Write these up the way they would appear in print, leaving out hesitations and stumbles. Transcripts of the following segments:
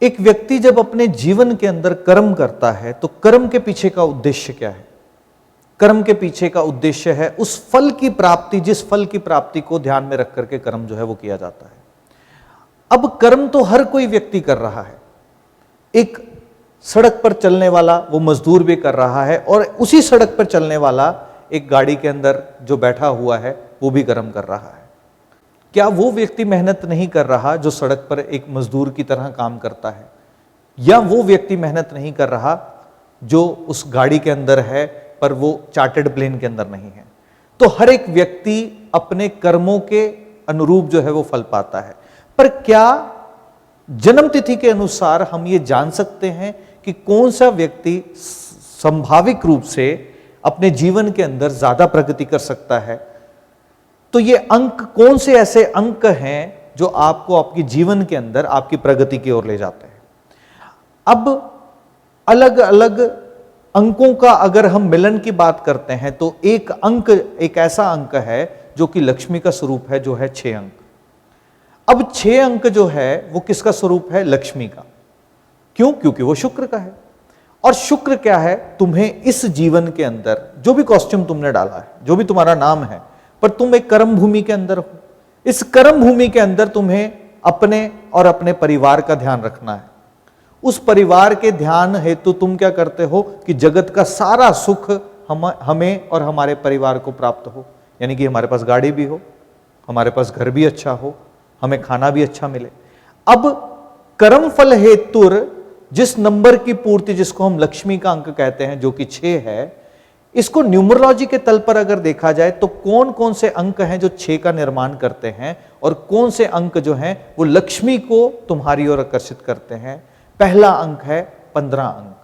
एक व्यक्ति जब अपने जीवन के अंदर कर्म करता है तो कर्म के पीछे का उद्देश्य क्या है? कर्म के पीछे का उद्देश्य है उस फल की प्राप्ति, जिस फल की प्राप्ति को ध्यान में रख करके कर्म जो है वो किया जाता है। अब कर्म तो हर कोई व्यक्ति कर रहा है, एक सड़क पर चलने वाला वो मजदूर भी कर रहा है, और उसी सड़क पर चलने वाला एक गाड़ी के अंदर जो बैठा हुआ है वो भी कर्म कर रहा है। क्या वो व्यक्ति मेहनत नहीं कर रहा जो सड़क पर एक मजदूर की तरह काम करता है? या वो व्यक्ति मेहनत नहीं कर रहा जो उस गाड़ी के अंदर है पर वो चार्टर्ड प्लेन के अंदर नहीं है? तो हर एक व्यक्ति अपने कर्मों के अनुरूप जो है वो फल पाता है। पर क्या जन्म तिथि के अनुसार हम ये जान सकते हैं कि कौन सा व्यक्ति संभाविक रूप से अपने जीवन के अंदर ज्यादा प्रगति कर सकता है? तो ये अंक कौन से ऐसे अंक हैं जो आपको आपके जीवन के अंदर आपकी प्रगति की ओर ले जाते हैं? अब अलग अलग अंकों का अगर हम मिलन की बात करते हैं तो एक अंक, एक ऐसा अंक है जो कि लक्ष्मी का स्वरूप है, जो है 6 अंक। अब 6 अंक जो है वो किसका स्वरूप है? लक्ष्मी का। क्यों? क्योंकि वो शुक्र का है। और शुक्र क्या है? तुम्हें इस जीवन के अंदर जो भी कॉस्ट्यूम तुमने डाला है, जो भी तुम्हारा नाम है, पर तुम एक कर्म भूमि के अंदर हो। इस कर्म भूमि के अंदर तुम्हें अपने और अपने परिवार का ध्यान रखना है। उस परिवार के ध्यान हेतु तुम क्या करते हो कि जगत का सारा सुख हमें और हमारे परिवार को प्राप्त हो, यानी कि हमारे पास गाड़ी भी हो, हमारे पास घर भी अच्छा हो, हमें खाना भी अच्छा मिले। अब कर्म फल हेतु जिस नंबर की पूर्ति, जिसको हम लक्ष्मी का अंक कहते हैं, जो कि 6 है, इसको न्यूमरोलॉजी के तल पर अगर देखा जाए तो कौन कौन से अंक हैं जो 6 का निर्माण करते हैं और कौन से अंक जो हैं वो लक्ष्मी को तुम्हारी ओर आकर्षित करते हैं? पहला अंक है 15 अंक,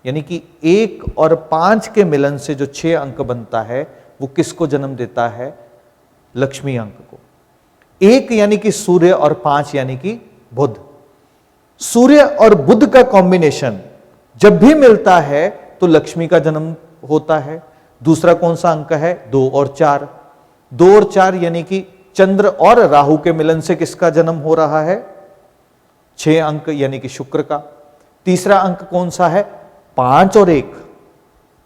यानी कि 1 और 5 के मिलन से जो 6 अंक बनता है वो किसको जन्म देता है? लक्ष्मी अंक को। 1 यानी कि सूर्य और 5 यानी कि बुध। सूर्य और बुध का कॉम्बिनेशन जब भी मिलता है तो लक्ष्मी का जन्म होता है। दूसरा कौन सा अंक है? 2 और 4। 2 और 4 यानी कि चंद्र और राहु के मिलन से किसका जन्म हो रहा है? 6 अंक यानी कि शुक्र का। तीसरा अंक कौन सा है? 5 और 1।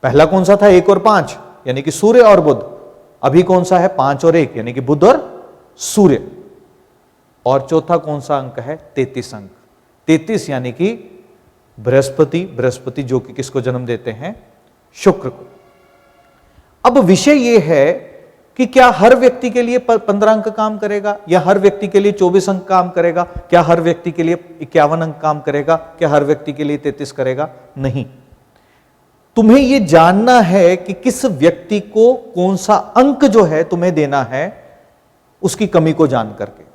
पहला कौन सा था? 1 और 5 यानी कि सूर्य और बुध। अभी कौन सा है? 5 और 1 यानी कि बुध और सूर्य। और चौथा कौन सा अंक है? 33 अंक। 33 यानी कि बृहस्पति। बृहस्पति जो कि किसको जन्म देते हैं? शुक्र को। अब विषय यह है कि क्या हर व्यक्ति के लिए 15 अंक काम करेगा, या हर व्यक्ति के लिए 24 अंक काम करेगा, क्या हर व्यक्ति के लिए 51 अंक काम करेगा, क्या हर व्यक्ति के लिए 33 करेगा? नहीं। तुम्हें यह जानना है कि किस व्यक्ति को कौन सा अंक जो है तुम्हें देना है, उसकी कमी को जान करके।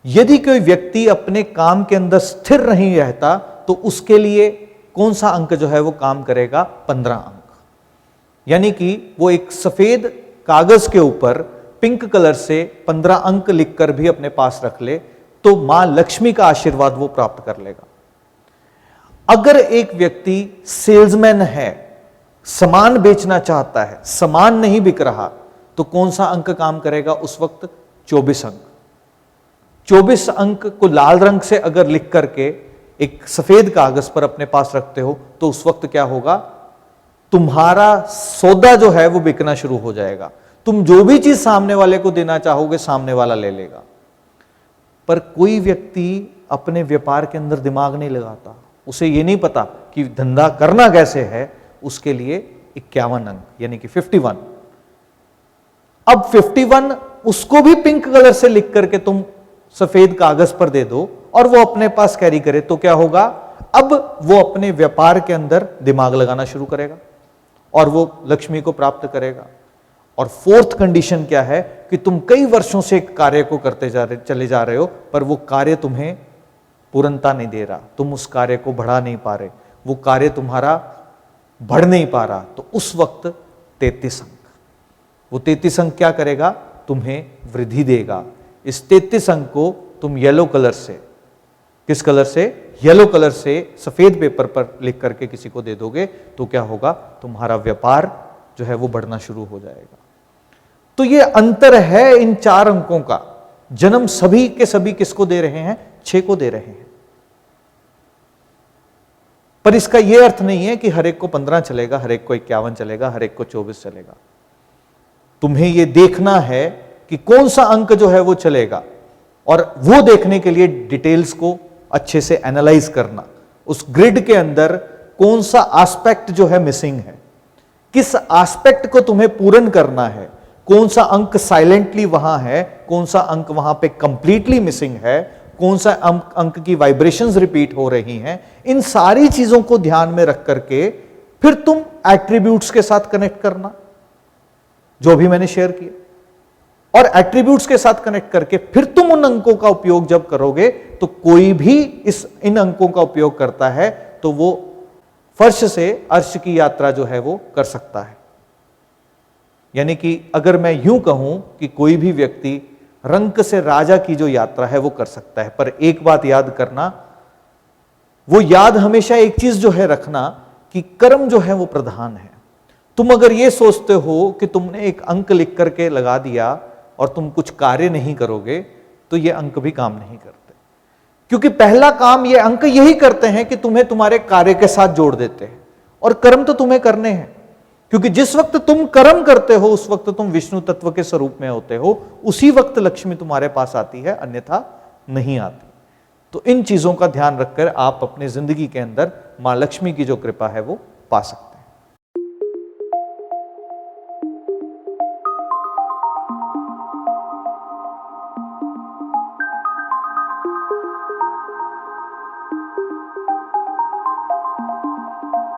यदि कोई व्यक्ति अपने काम के अंदर स्थिर नहीं रहता तो उसके लिए कौन सा अंक जो है वो काम करेगा? 15 अंक। यानी कि वो एक सफेद कागज के ऊपर पिंक कलर से 15 अंक लिखकर भी अपने पास रख ले तो मां लक्ष्मी का आशीर्वाद वो प्राप्त कर लेगा। अगर एक व्यक्ति सेल्समैन है, सामान बेचना चाहता है, सामान नहीं बिक रहा, तो कौन सा अंक काम करेगा उस वक्त? 24 अंक। 24 अंक को लाल रंग से अगर लिख करके एक सफेद कागज पर अपने पास रखते हो तो उस वक्त क्या होगा? तुम्हारा सौदा जो है वो बिकना शुरू हो जाएगा। तुम जो भी चीज सामने वाले को देना चाहोगे सामने वाला ले लेगा। पर कोई व्यक्ति अपने व्यापार के अंदर दिमाग नहीं लगाता, उसे ये नहीं पता कि धंधा करना कैसे है। उसके लिए 51 अंक यानी कि 51। अब 51 उसको भी पिंक कलर से लिख करके तुम सफेद कागज पर दे दो और वो अपने पास कैरी करे तो क्या होगा? अब वो अपने व्यापार के अंदर दिमाग लगाना शुरू करेगा और वो लक्ष्मी को प्राप्त करेगा। और 4th कंडीशन क्या है कि तुम कई वर्षों से एक कार्य को करते चले जा रहे हो, पर वो कार्य तुम्हें पूर्णता नहीं दे रहा, तुम उस कार्य को बढ़ा नहीं पा रहे, वो कार्य तुम्हारा बढ़ नहीं पा रहा, तो उस वक्त 33 अंक, वो 33 अंक क्या करेगा? तुम्हें वृद्धि देगा। इस 33 अंक को तुम येलो कलर से, किस कलर से? येलो कलर से सफेद पेपर पर लिख करके किसी को दे दोगे तो क्या होगा? तुम्हारा व्यापार जो है वो बढ़ना शुरू हो जाएगा। तो ये अंतर है इन 4 अंकों का। जन्म सभी के सभी किसको दे रहे हैं? 6 को दे रहे हैं। पर इसका यह अर्थ नहीं है कि हर एक को 15 चलेगा, हर एक को 51 चलेगा, हर एक को 24 चलेगा। तुम्हें यह देखना है कि कौन सा अंक जो है वो चलेगा, और वो देखने के लिए डिटेल्स को अच्छे से एनालाइज करना, उस ग्रिड के अंदर कौन सा एस्पेक्ट जो है मिसिंग है, किस एस्पेक्ट को तुम्हें पूर्ण करना है, कौन सा अंक साइलेंटली वहां है, कौन सा अंक वहां पे कंप्लीटली मिसिंग है, कौन सा अंक की वाइब्रेशंस रिपीट हो रही हैं, इन सारी चीजों को ध्यान में रख करके फिर तुम एट्रीब्यूट्स के साथ कनेक्ट करना, जो भी मैंने शेयर किया, और एट्रीब्यूट्स के साथ कनेक्ट करके फिर तुम उन अंकों का उपयोग जब करोगे, तो कोई भी इन अंकों का उपयोग करता है तो वो फर्श से अर्श की यात्रा जो है वो कर सकता है। यानी कि अगर मैं यूं कहूं कि कोई भी व्यक्ति रंक से राजा की जो यात्रा है वो कर सकता है, पर एक बात याद करना, वो याद हमेशा एक चीज जो है रखना कि कर्म जो है वो प्रधान है। तुम अगर ये सोचते हो कि तुमने एक अंक लिख करके लगा दिया और तुम कुछ कार्य नहीं करोगे, तो ये अंक भी काम नहीं करते, क्योंकि पहला काम ये अंक यही करते हैं कि तुम्हें तुम्हारे कार्य के साथ जोड़ देते हैं, और कर्म तो तुम्हें करने हैं, क्योंकि जिस वक्त तुम कर्म करते हो उस वक्त तुम विष्णु तत्व के स्वरूप में होते हो, उसी वक्त लक्ष्मी तुम्हारे पास आती है, अन्यथा नहीं आती। तो इन चीजों का ध्यान रखकर आप अपनी जिंदगी के अंदर मां लक्ष्मी की जो कृपा है वो पा सकते हैं।